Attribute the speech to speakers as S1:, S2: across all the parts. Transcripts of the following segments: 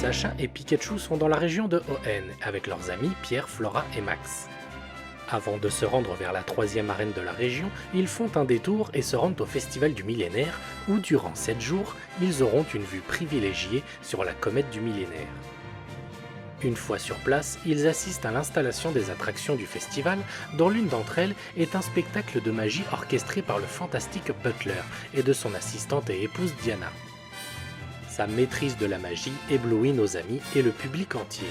S1: Sacha et Pikachu sont dans la région de Hoenn avec leurs amis Pierre, Flora et Max. Avant de se rendre vers la troisième arène de la région, ils font un détour et se rendent au Festival du Millénaire où durant 7 jours, ils auront une vue privilégiée sur la comète du millénaire. Une fois sur place, ils assistent à l'installation des attractions du festival, dont l'une d'entre elles est un spectacle de magie orchestré par le fantastique Butler et de son assistante et épouse Diana. Sa maîtrise de la magie éblouit nos amis et le public entier.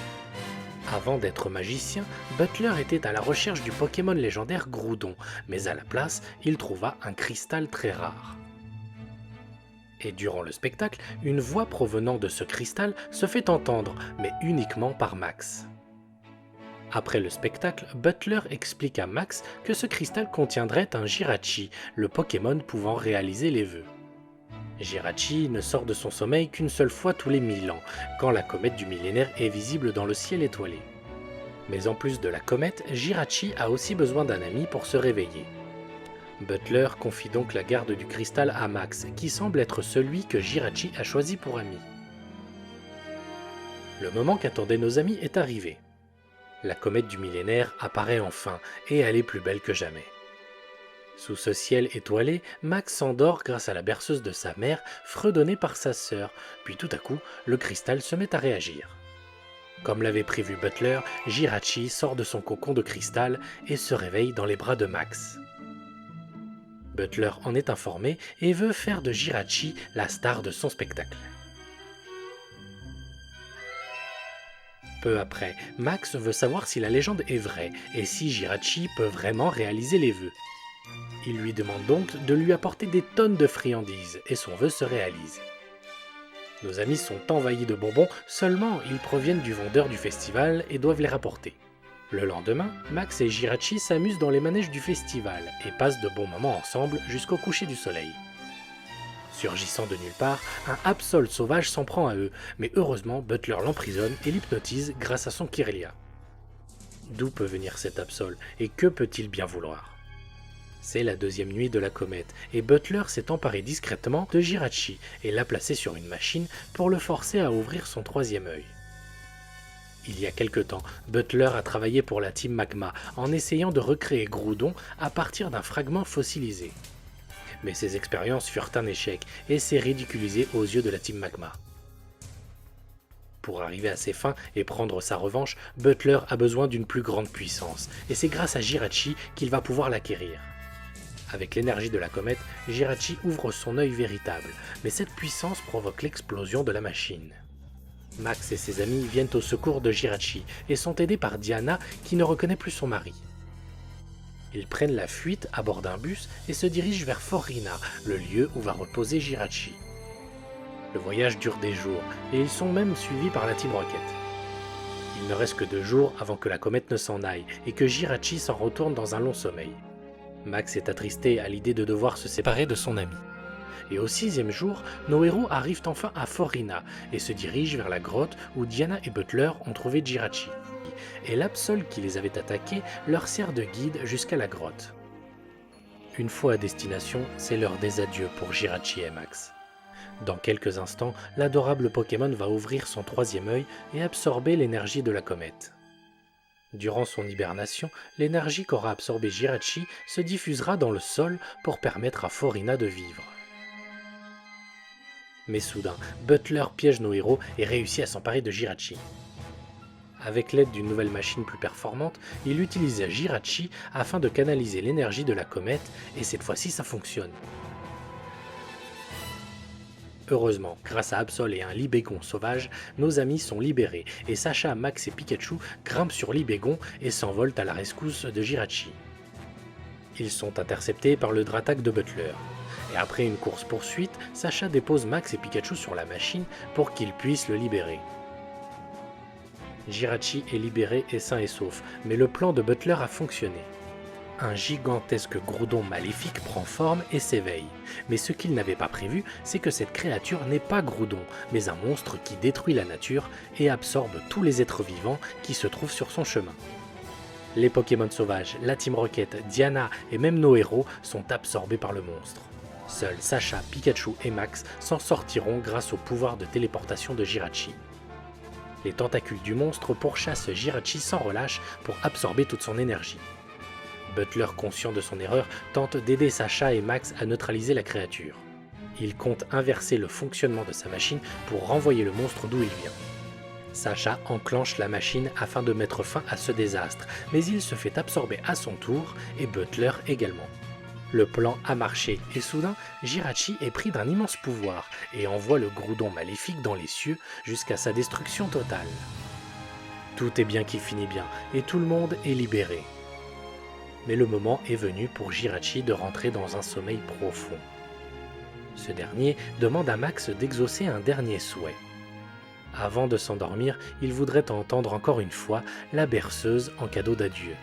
S1: Avant d'être magicien, Butler était à la recherche du Pokémon légendaire Groudon, mais à la place, il trouva un cristal très rare. Et durant le spectacle, une voix provenant de ce cristal se fait entendre, mais uniquement par Max. Après le spectacle, Butler explique à Max que ce cristal contiendrait un Jirachi, le Pokémon pouvant réaliser les vœux. Jirachi ne sort de son sommeil qu'une seule fois tous les 1000 ans, quand la comète du millénaire est visible dans le ciel étoilé. Mais en plus de la comète, Jirachi a aussi besoin d'un ami pour se réveiller. Butler confie donc la garde du cristal à Max, qui semble être celui que Jirachi a choisi pour ami. Le moment qu'attendaient nos amis est arrivé. La comète du millénaire apparaît enfin, et elle est plus belle que jamais. Sous ce ciel étoilé, Max s'endort grâce à la berceuse de sa mère, fredonnée par sa sœur, puis tout à coup, le cristal se met à réagir. Comme l'avait prévu Butler, Jirachi sort de son cocon de cristal et se réveille dans les bras de Max. Butler en est informé et veut faire de Jirachi la star de son spectacle. Peu après, Max veut savoir si la légende est vraie et si Jirachi peut vraiment réaliser les vœux. Il lui demande donc de lui apporter des tonnes de friandises et son vœu se réalise. Nos amis sont envahis de bonbons, seulement ils proviennent du vendeur du festival et doivent les rapporter. Le lendemain, Max et Jirachi s'amusent dans les manèges du festival et passent de bons moments ensemble jusqu'au coucher du soleil. Surgissant de nulle part, un Absol sauvage s'en prend à eux, mais heureusement Butler l'emprisonne et l'hypnotise grâce à son Kirlia. D'où peut venir cet Absol et que peut-il bien vouloir? C'est la deuxième nuit de la comète et Butler s'est emparé discrètement de Jirachi et l'a placé sur une machine pour le forcer à ouvrir son troisième œil. Il y a quelque temps, Butler a travaillé pour la Team Magma en essayant de recréer Groudon à partir d'un fragment fossilisé. Mais ses expériences furent un échec et s'est ridiculisé aux yeux de la Team Magma. Pour arriver à ses fins et prendre sa revanche, Butler a besoin d'une plus grande puissance et c'est grâce à Jirachi qu'il va pouvoir l'acquérir. Avec l'énergie de la comète, Jirachi ouvre son œil véritable, mais cette puissance provoque l'explosion de la machine. Max et ses amis viennent au secours de Jirachi et sont aidés par Diana qui ne reconnaît plus son mari. Ils prennent la fuite à bord d'un bus et se dirigent vers Forina, le lieu où va reposer Jirachi. Le voyage dure des jours et ils sont même suivis par la Team Rocket. Il ne reste que 2 jours avant que la comète ne s'en aille et que Jirachi s'en retourne dans un long sommeil. Max est attristé à l'idée de devoir se séparer de son ami. Et au 6e jour, nos héros arrivent enfin à Forina et se dirigent vers la grotte où Diana et Butler ont trouvé Jirachi. Et l'Absol qui les avait attaqués leur sert de guide jusqu'à la grotte. Une fois à destination, c'est l'heure des adieux pour Jirachi et Max. Dans quelques instants, l'adorable Pokémon va ouvrir son troisième œil et absorber l'énergie de la comète. Durant son hibernation, l'énergie qu'aura absorbée Jirachi se diffusera dans le sol pour permettre à Forina de vivre. Mais soudain, Butler piège nos héros et réussit à s'emparer de Jirachi. Avec l'aide d'une nouvelle machine plus performante, il utilise Jirachi afin de canaliser l'énergie de la comète et cette fois-ci ça fonctionne. Heureusement, grâce à Absol et un Libégon sauvage, nos amis sont libérés et Sacha, Max et Pikachu grimpent sur Libégon et s'envolent à la rescousse de Jirachi. Ils sont interceptés par le Dratak de Butler. Et après une course-poursuite, Sacha dépose Max et Pikachu sur la machine pour qu'ils puissent le libérer. Jirachi est libéré et sain et sauf, mais le plan de Butler a fonctionné. Un gigantesque Groudon maléfique prend forme et s'éveille. Mais ce qu'il n'avait pas prévu, c'est que cette créature n'est pas Groudon, mais un monstre qui détruit la nature et absorbe tous les êtres vivants qui se trouvent sur son chemin. Les Pokémon sauvages, la Team Rocket, Diana et même nos héros sont absorbés par le monstre. Seuls Sacha, Pikachu et Max s'en sortiront grâce au pouvoir de téléportation de Jirachi. Les tentacules du monstre pourchassent Jirachi sans relâche pour absorber toute son énergie. Butler, conscient de son erreur, tente d'aider Sasha et Max à neutraliser la créature. Il compte inverser le fonctionnement de sa machine pour renvoyer le monstre d'où il vient. Sasha enclenche la machine afin de mettre fin à ce désastre, mais il se fait absorber à son tour et Butler également. Le plan a marché et soudain, Jirachi est pris d'un immense pouvoir et envoie le Groudon maléfique dans les cieux jusqu'à sa destruction totale. Tout est bien qui finit bien et tout le monde est libéré. Mais le moment est venu pour Jirachi de rentrer dans un sommeil profond. Ce dernier demande à Max d'exaucer un dernier souhait. Avant de s'endormir, il voudrait entendre encore une fois la berceuse en cadeau d'adieu.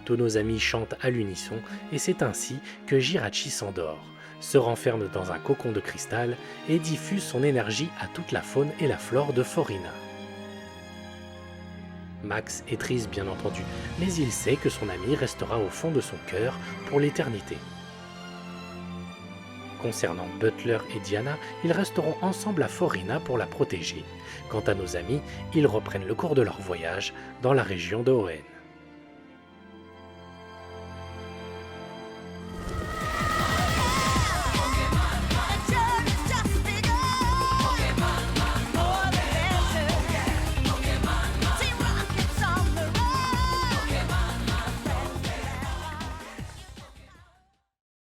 S1: Tous nos amis chantent à l'unisson et c'est ainsi que Jirachi s'endort, se renferme dans un cocon de cristal et diffuse son énergie à toute la faune et la flore de Forina. Max est triste bien entendu, mais il sait que son ami restera au fond de son cœur pour l'éternité. Concernant Butler et Diana, ils resteront ensemble à Forina pour la protéger. Quant à nos amis, ils reprennent le cours de leur voyage dans la région de Hoenn.